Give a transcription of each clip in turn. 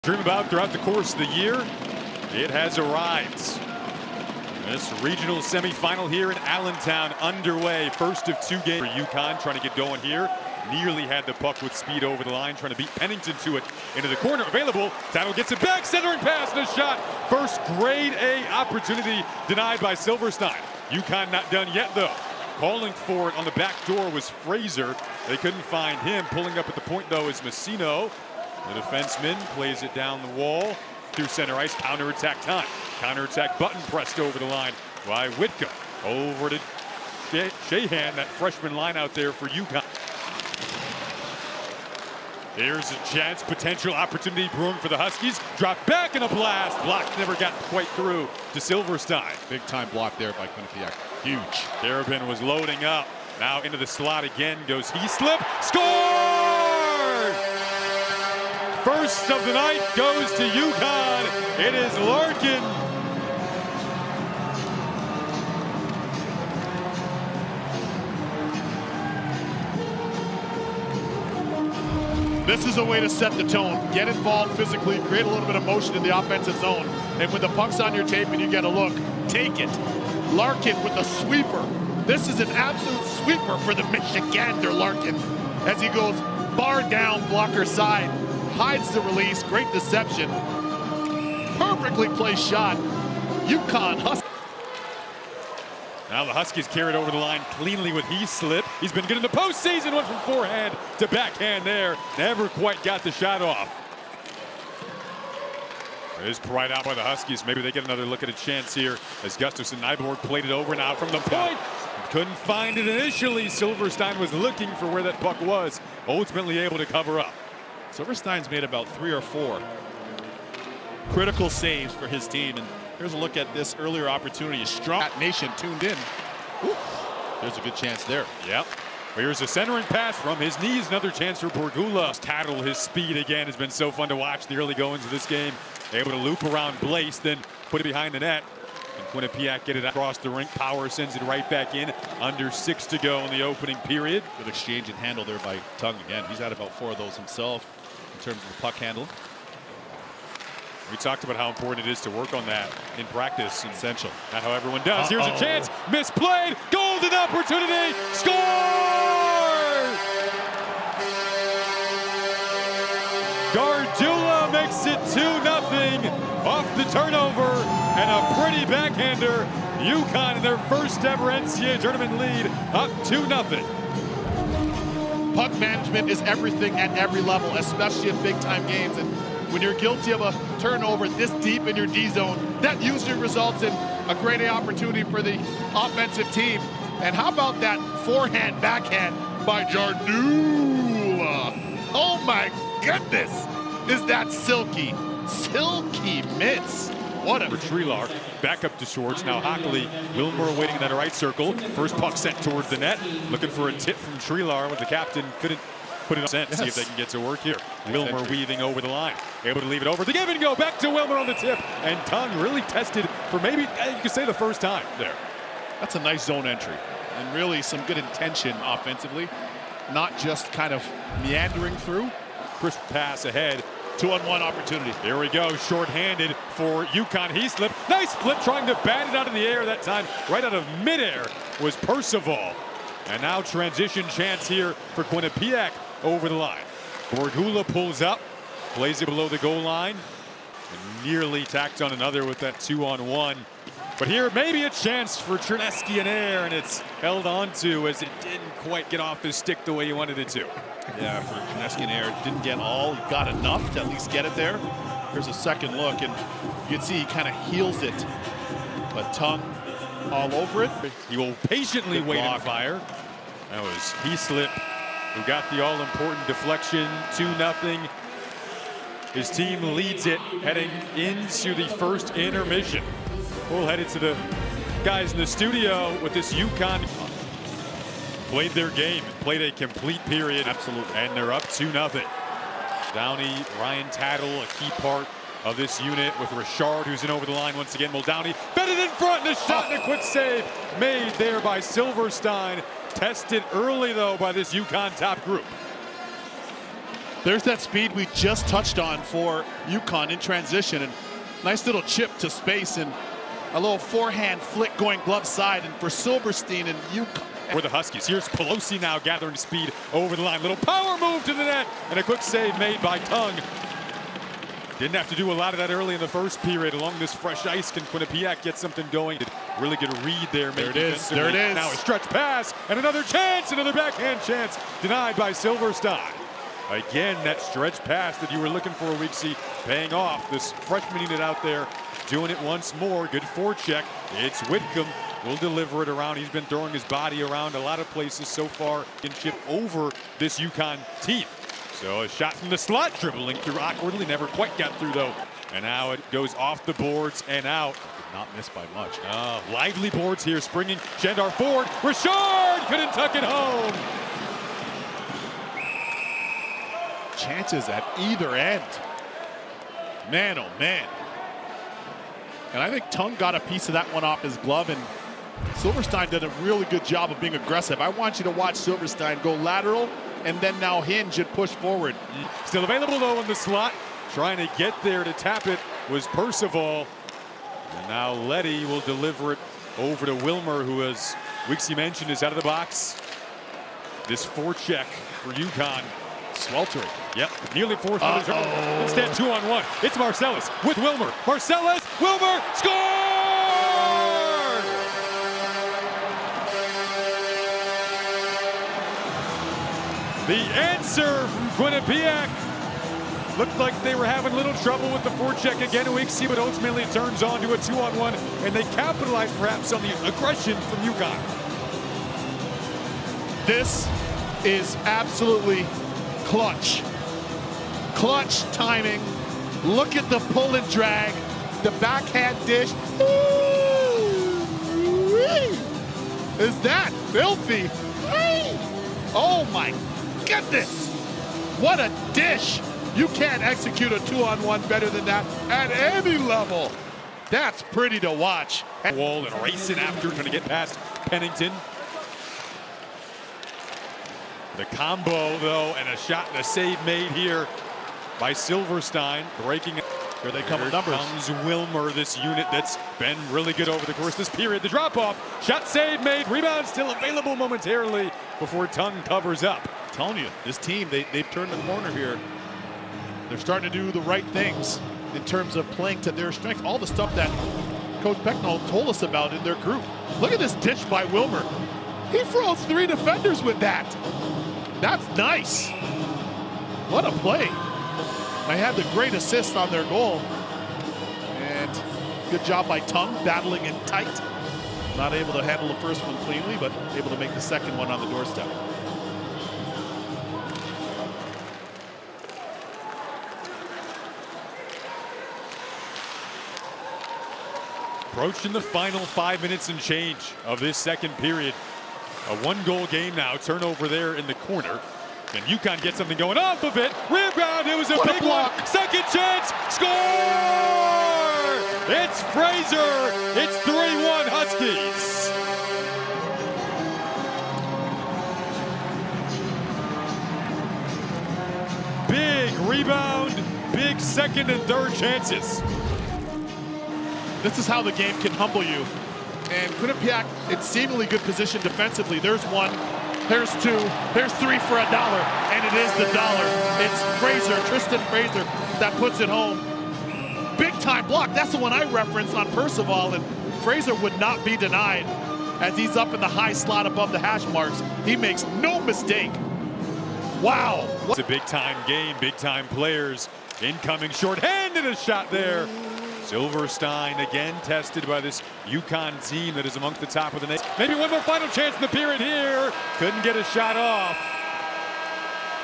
Dream about throughout the course of the year, it has arrived. This regional semifinal here in Allentown underway. First of two games for UConn, trying to get going here. Nearly had the puck with speed over the line, trying to beat Pennington to it. Into the corner, available. Tattle gets it back, centering pass and a shot. First grade A opportunity denied by Silverstein. UConn not done yet though. Calling for it on the back door was Fraser. They couldn't find him. Pulling up at the point though is Messino. The defenseman plays it down the wall through center ice. Counterattack time. Counterattack button pressed over the line by Whitka. Over to Shahan, that freshman line out there for UConn. Here's a chance, potential opportunity brewing for the Huskies. Drop back and a blast. Block never got quite through to Silverstein. Big time block there by Quinnipiac. Huge. Darabin was loading up. Now into the slot again goes Heaslip. Score! First of the night goes to UConn. It is Larkin. This is a way to set the tone. Get involved physically, create a little bit of motion in the offensive zone. And when the puck's on your tape and you get a look, take it. Larkin with the sweeper. This is an absolute sweeper for the Michigander Larkin. As he goes bar down, blocker side. Hides the release, great deception. Perfectly placed shot. UConn Huskies. Now the Huskies carried over the line cleanly with Heaslip. He's been good in the postseason. Went from forehand to backhand there. Never quite got the shot off. It is pried out by the Huskies. Maybe they get another look at a chance here as Gustafson Nyborg played it over now from the point. Couldn't find it initially. Silverstein was looking for where that puck was. Ultimately able to cover up. Silverstein's made about 3 or 4 critical saves for his team. And here's a look at this earlier opportunity. Strong Nation tuned in. Ooh, there's a good chance there. Yep. Here's a centering pass from his knees. Another chance for Borgula. Tattle, his speed again has been so fun to watch the early goings of this game. Able to loop around Blaze, then put it behind the net. And Quinnipiac get it across the rink. Power sends it right back in. Under 6 to go in the opening period. Good exchange and handle there by Tung again. He's had about 4 of those himself in terms of the puck handle. We talked about how important it is to work on that in practice. Essential. Not how everyone does. Here's a chance. Misplayed. Golden opportunity. Score! Gardula makes it 2-0 off the turnover. And a pretty backhander. UConn in their first ever NCAA tournament lead. Up 2-0. Puck management is everything at every level, especially in big time games. And when you're guilty of a turnover this deep in your D zone, that usually results in a great opportunity for the offensive team. And how about that forehand backhand by Jardula? Oh my goodness, is that silky mitts. What a Treelar back up to Schwartz. Now Hockley, Wilmer waiting in that right circle. First puck sent towards the net. Looking for a tip from Treelar with the captain. Couldn't put it on set. See if they can get to work here. Wilmer weaving over the line. Able to leave it over. The give and go. Back to Wilmer on the tip. And Tung really tested for maybe, you could say, the first time there. That's a nice zone entry. And really some good intention offensively. Not just kind of meandering through. Crisp pass ahead. 2-on-1 opportunity. Here we go, short-handed for UConn. Heaslip, nice flip, trying to bat it out in the air that time. Right out of midair was Percival. And now transition chance here for Quinnipiac over the line. Borgula pulls up, plays it below the goal line, and nearly tacked on another with that 2-on-1. But here, maybe a chance for Chernesky in air, and it's held onto as it didn't quite get off his stick the way he wanted it to. Yeah, for Chernesky in air, didn't get all, he got enough to at least get it there. Here's a second look, and you can see he kind of heels it. But Tung all over it. He will patiently wait and fire. That was Heaslip who got the all-important deflection, 2-0. His team leads it heading into the first intermission. We'll head to the guys in the studio with this UConn. Played their game, played a complete period. Absolutely. And they're up 2-0. Downey, Ryan Tattle, a key part of this unit with Richard, who's in over the line once again. Muldowney fed it in front, and a shot and a quick save made there by Silverstein. Tested early, though, by this UConn top group. There's that speed we just touched on for UConn in transition, and nice little chip to space and a little forehand flick going glove side, and for Silverstein and UConn. For the Huskies, here's Pelosi now gathering speed over the line. Little power move to the net, and a quick save made by Tung. Didn't have to do a lot of that early in the first period. Along this fresh ice, can Quinnipiac get something going? Really good read there. There it is. There it is. Now a stretch pass, and another chance, another backhand chance, denied by Silverstein. Again, that stretch pass that you were looking for, Weeksy, paying off. This freshman unit out there doing it once more. Good forecheck. It's Whitcomb. Will deliver it around. He's been throwing his body around a lot of places so far in chip over this UConn team. So a shot from the slot, dribbling through awkwardly, never quite got through though. And now it goes off the boards and out. Did not miss by much. Lively boards here, springing Shandar forward. Richard couldn't tuck it home. Chances at either end. Man, oh man. And I think Tung got a piece of that one off his glove, and Silverstein did a really good job of being aggressive. I want you to watch Silverstein go lateral and then now hinge and push forward. Still available though in the slot. Trying to get there to tap it was Percival. And now Letty will deliver it over to Wilmer, who, as Weeksy mentioned, is out of the box. This forecheck for UConn. Sweltering. Yep, nearly forced another trouble. Instead, 2-on-1. It's Marcellus with Wilmer. Marcellus, Wilmer, score! The answer from Quinnipiac. Looked like they were having a little trouble with the forecheck again, Weeksy, but ultimately it turns on to a 2-on-1, and they capitalize perhaps on the aggression from UConn. This is absolutely clutch. Clutch timing. Look at the pull and drag. The backhand dish. Ooh-wee. Is that filthy? Hey. Oh my goodness. What a dish. You can't execute a 2-on-1 better than that at any level. That's pretty to watch. Wall and racing after, trying to get past Pennington. The combo, though, and a shot and a save made here by Silverstein, breaking it. Here they come with numbers. Comes Wilmer, this unit that's been really good over the course of this period. The drop-off, shot save made, rebound still available momentarily before Tung covers up. I'm telling you, this team, they've turned the corner here. They're starting to do the right things in terms of playing to their strength. All the stuff that Coach Pecknold told us about in their group. Look at this dish by Wilmer. He froze 3 defenders with that. That's nice. What a play. They had the great assist on their goal. And good job by Tung, battling in tight. Not able to handle the first one cleanly, but able to make the second one on the doorstep. Approaching the final 5 minutes and change of this second period. A 1-goal game now, turnover there in the corner. And UConn gets something going off of it. Rebound, it was a big block. Second chance, score! It's Fraser, it's 3-1 Huskies. Big rebound, big second and third chances. This is how the game can humble you. And Quinnipiac in seemingly good position defensively. There's 1, there's 2, there's 3 for $1, and it is the dollar. It's Fraser, Tristan Fraser, that puts it home. Big time block. That's the one I referenced on Percival, and Fraser would not be denied as he's up in the high slot above the hash marks. He makes no mistake. Wow. It's a big time game, big time players. Incoming shorthanded, a shot there. Silverstein again tested by this UConn team that is amongst the top of the nation. Maybe one more final chance in the period here. Couldn't get a shot off.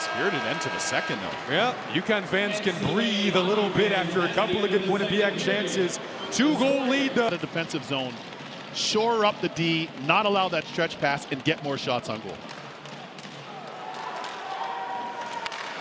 Spirited end to the second, though. Yeah, UConn fans can breathe a little bit after a couple of good Quinnipiac chances. 2-goal lead, though. The defensive zone. Shore up the D, not allow that stretch pass, and get more shots on goal.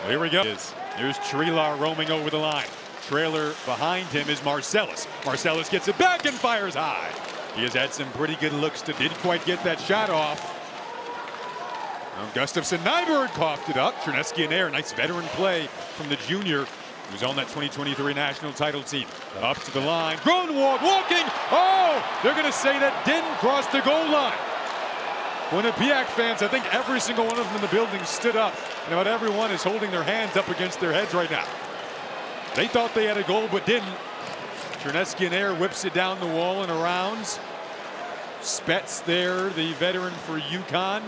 Well, here we go. Here's Trelar roaming over the line. Trailer behind him is Marcellus. Marcellus gets it back and fires high. He has had some pretty good looks to didn't quite get that shot off. Gustafson, Nyberg coughed it up. Chernesky and Air, nice veteran play from the junior who's on that 2023 national title team. Up to the line, Grunwald walking. Oh, they're going to say that didn't cross the goal line. Quinnipiac fans, I think every single one of them in the building stood up. And about everyone is holding their hands up against their heads right now. They thought they had a goal, but didn't. Chernesky and Air whips it down the wall and around. Spets there, the veteran for UConn.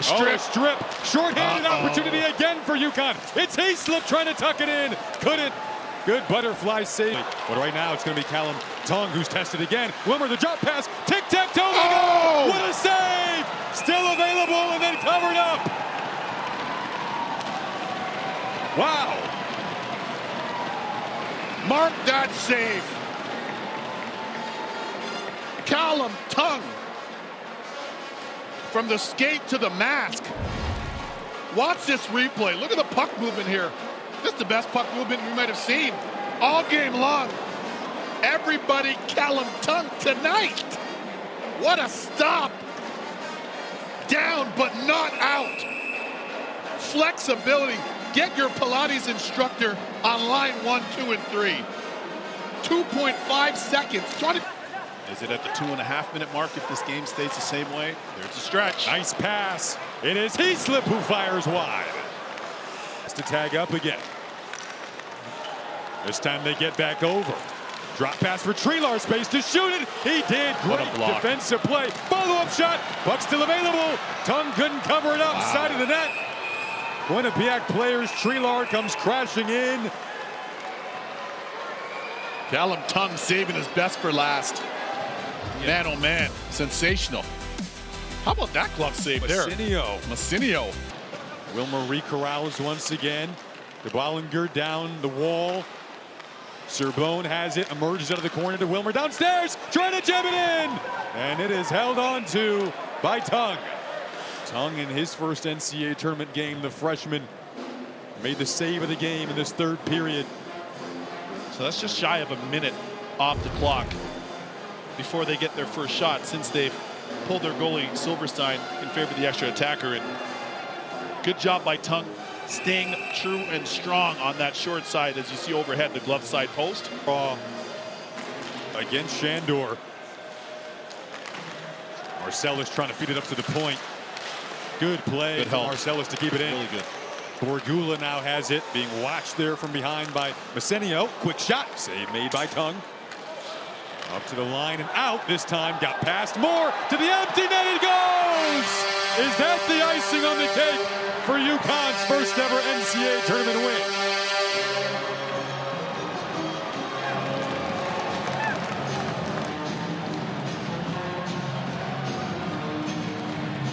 Strip. Short-handed opportunity again for UConn. It's Hayslip trying to tuck it in. Couldn't. Good butterfly save. But right now it's going to be Callum Tung who's tested again. Wilmer, the drop pass. Tic-tac-toe. Oh! What a save! Still available and then covered up. Wow. Mark that save. Callum Tung. From the skate to the mask. Watch this replay. Look at the puck movement here. This is the best puck movement we might have seen all game long. Everybody Callum Tung tonight. What a stop. Down but not out. Flexibility. Get your Pilates instructor on line 1, 2, and 3. 2.5 seconds. Is it at the 2.5-minute mark if this game stays the same way? There's a stretch. Nice pass. It is Hayslip who fires wide. To tag up again. This time they get back over. Drop pass for Treelar, space to shoot it. He did. Great defensive play. Follow-up shot. Puck still available. Tung couldn't cover it up. Wow. Side of the net. Quinnipiac players. Treelar comes crashing in. Callum Tung saving his best for last. Man, oh man, sensational. How about that glove save there? Massinio. Wilmer recorrals once again. De Bollinger down the wall. Serbone has it, emerges out of the corner to Wilmer downstairs, trying to jam it in. And it is held on to by Tung. Tung in his first NCAA tournament game, the freshman, made the save of the game in this third period. So that's just shy of a minute off the clock before they get their first shot, since they've pulled their goalie Silverstein in favor of the extra attacker. And good job by Tung, staying true and strong on that short side, as you see overhead, the glove side post. Against Shandor. Marcellus trying to feed it up to the point. Good play for Marcellus to keep it in. Really good. Borgula now has it, being watched there from behind by Massinio. Quick shot, save made by Tung. Up to the line and out this time. Got past Moore to the empty net. It goes! Is that the icing on the cake for UConn's first ever NCAA tournament win?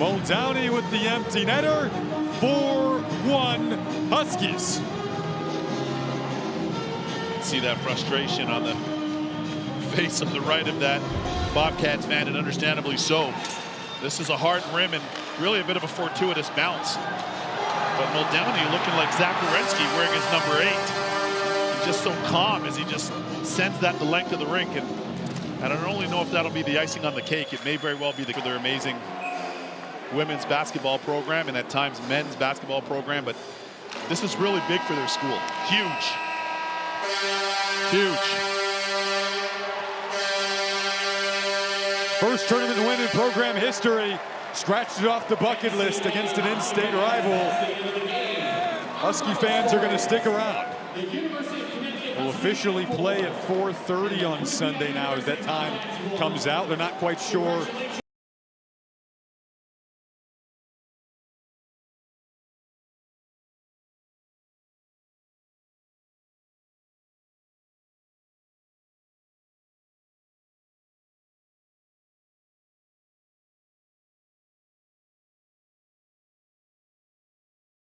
Muldowney with the empty netter. 4-1 Huskies. See that frustration on the face of the right of that Bobcats fan, and understandably so. This is a hard rim and really a bit of a fortuitous bounce. But Muldowney looking like Zach Werenski wearing his number 8. He's just so calm as he just sends that the length of the rink. And I don't only know if that'll be the icing on the cake. It may very well be for their amazing women's basketball program and at times men's basketball program. But this is really big for their school. Huge. Huge. First tournament win in program history. Scratched it off the bucket list against an in-state rival. Husky fans are going to stick around. Will officially play at 4:30 on Sunday now as that time comes out. They're not quite sure